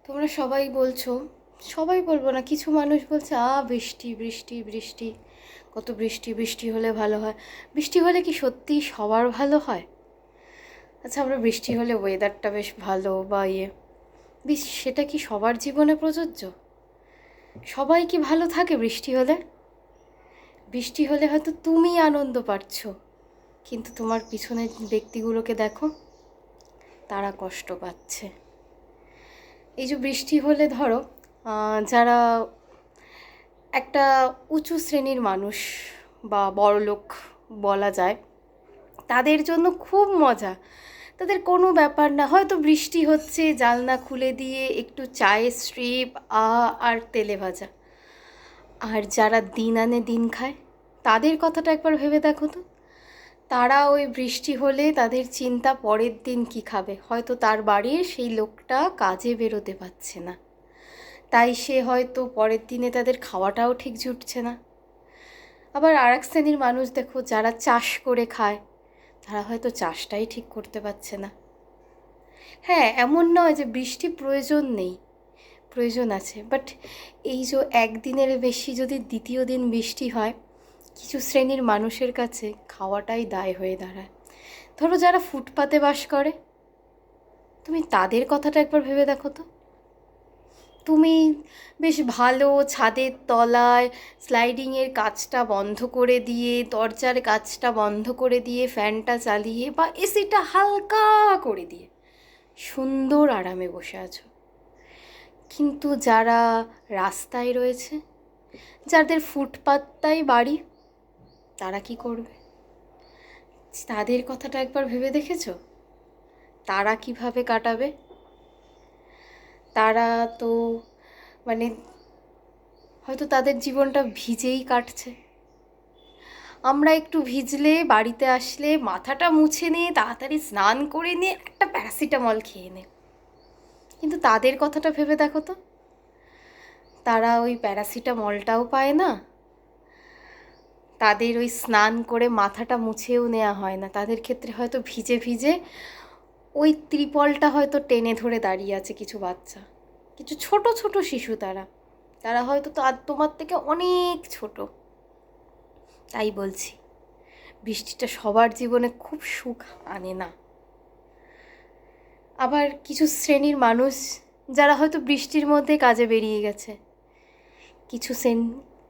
তোমরা সবাই বলছো, সবাই বলবো না, কিছু মানুষ বলছে বৃষ্টি বৃষ্টি বৃষ্টি, কত বৃষ্টি বৃষ্টি হলে ভালো হয়। বৃষ্টি হলে কি সত্যি সবার ভালো হয়? আচ্ছা, আমরা বৃষ্টি হলে ওয়েদারটা বেশ ভালো বা সেটা কি সবার জীবনে প্রযোজ্য? সবাই কি ভালো থাকে বৃষ্টি হলে? বৃষ্টি হলে হয়তো তুমি আনন্দ পাচ্ছ, কিন্তু তোমার পিছনের ব্যক্তিগুলোকে দেখো, তারা কষ্ট পাচ্ছে। এই যে বৃষ্টি হলে ধরো যারা একটা উঁচু শ্রেণীর মানুষ বা বড়লোক বলা যায়, তাদের জন্য খুব মজা। তাদের কোনো ব্যাপার না, হয়তো বৃষ্টি হচ্ছে, জানলা খুলে দিয়ে একটু চায়ের স্ট্রিপ আর তেলে ভাজা। আর যারা দিন আনে দিন খায়, তাদের কথাটা একবার ভেবে দেখো তো। তারা ওই বৃষ্টি হলে তাদের চিন্তা পরের দিন কি খাবে। হয়তো তার বাড়ির সেই লোকটা কাজে বেরোতে পারছে না, তাই সে হয়তো পরের দিনে তাদের খাওয়াটাও ঠিক জুটছে না। আবার আর এক শ্রেণীর মানুষ দেখো, যারা চাষ করে খায়, তারা হয়তো চাষটাই ঠিক করতে পারছে না। হ্যাঁ, এমন নয় যে বৃষ্টি প্রয়োজন নেই, প্রয়োজন আছে, বাট এই যে একদিনের বেশি যদি দ্বিতীয় দিন বৃষ্টি হয়, কিছু শ্রেণীর মানুষের কাছে খাওয়াটাই দায় হয়ে দাঁড়ায়। ধরো যারা ফুটপাতে বাস করে, তুমি তাদের কথাটা একবার ভেবে দেখো তো। তুমি বেশ ভালো ছাদের তলায় স্লাইডিংয়ের কাজটা বন্ধ করে দিয়ে, দরজার কাজটা বন্ধ করে দিয়ে, ফ্যানটা চালিয়ে বা এসিটা হালকা করে দিয়ে সুন্দর আরামে বসে আছো। কিন্তু যারা রাস্তায় রয়েছে, যাদের ফুটপাতটাই বাড়ি, তারা কি করবে? তাদের কথাটা একবার ভেবে দেখেছো? তারা কিভাবে কাটাবে? তারা তো মানে হয়তো তাদের জীবনটা ভিজেই কাটছে। আমরা একটু ভিজলে, বাড়িতে আসলে মাথাটা মুছে নিয়ে তাড়াতাড়ি স্নান করে নিয়ে একটা প্যারাসিটামল খেয়ে নে। কিন্তু তাদের কথাটা ভেবে দেখো তো, তারা ওই প্যারাসিটামলটাও পায় না, তাদের ওই স্নান করে মাথাটা মুছেও নেওয়া হয় না। তাদের ক্ষেত্রে হয়তো ভিজে ভিজে ওই ত্রিপলটা হয়তো টেনে ধরে দাঁড়িয়ে আছে কিছু বাচ্চা, কিছু ছোট ছোট শিশু। তারা তারা হয়তো তোমার থেকে অনেক ছোট। তাই বলছি, বৃষ্টিটা সবার জীবনে খুব সুখ আনে না। আবার কিছু শ্রেণীর মানুষ, যারা হয়তো বৃষ্টির মধ্যে কাজে বেরিয়ে গেছে, কিছু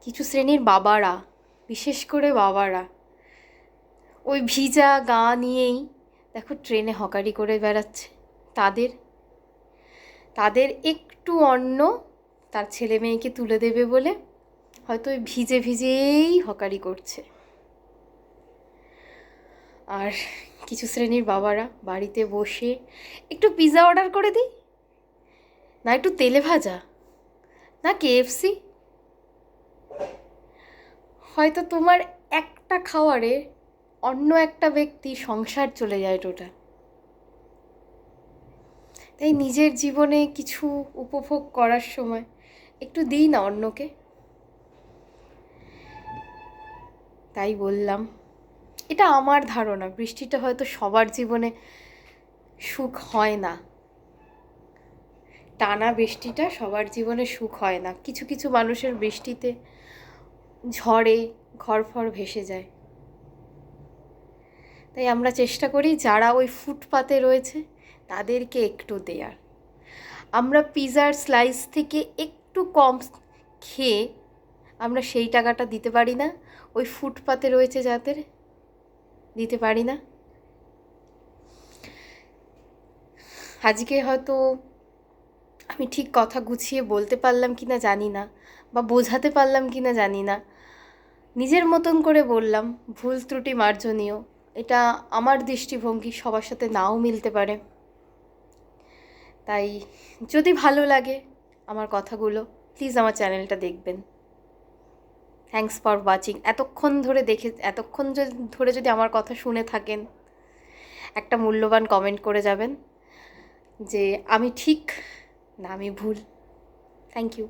কিছু শ্রেণীর বাবারা, বিশেষ করে বাবারা ওই ভিজা গা নিয়েই দেখো ট্রেনে হকারি করে বেড়াচ্ছে। তাদের তাদের একটু অন্ন তার ছেলে মেয়েকে তুলে দেবে বলে হয়তো ওই ভিজে ভিজেই হকারি করছে। আর কিছু শ্রেণীর বাবারা বাড়িতে বসে একটু পিৎজা অর্ডার করে দিই, না একটু তেলে ভাজা, না কেএফসি, হয়তো তোমার একটা খাওয়ারে অন্য একটা ব্যক্তি সংসার চলে যায় টোটাল। তাই নিজের জীবনে কিছু উপভোগ করার সময় একটু দিই না অন্যকে। তাই বললাম, এটা আমার ধারণা, বৃষ্টিটা হয়তো সবার জীবনে সুখ হয় না। টানা বৃষ্টিটা সবার জীবনে সুখ হয় না। কিছু কিছু মানুষের বৃষ্টিতে ঝড়ে ঘরফর ভেসে যায়। তাই আমরা চেষ্টা করি যারা ওই ফুটপাতে রয়েছে তাদেরকে একটু দেয়ার। আমরা পিৎজার স্লাইস থেকে একটু কম খেয়ে আমরা সেই টাকাটা দিতে পারি না ওই ফুটপাতে রয়েছে যাদের, দিতে পারি না? আজকে হয়তো আমি ঠিক কথা গুছিয়ে বলতে পারলাম কি না জানি না, বা বোঝাতে পারলাম কি না জানি না। নিজের মতন করে বললাম, ভুল ত্রুটি মার্জনীয়। এটা আমার দৃষ্টিভঙ্গি, সবার সাথে নাও মিলতে পারে। তাই যদি ভালো লাগে আমার কথাগুলো, প্লিজ আমার চ্যানেলটা দেখবেন। Thanks for watching. এতক্ষণ ধরে যদি আমার কথা শুনে থাকেন, একটা মূল্যবান কমেন্ট করে যাবেন যে আমি ঠিক না আমি ভুল। Thank you.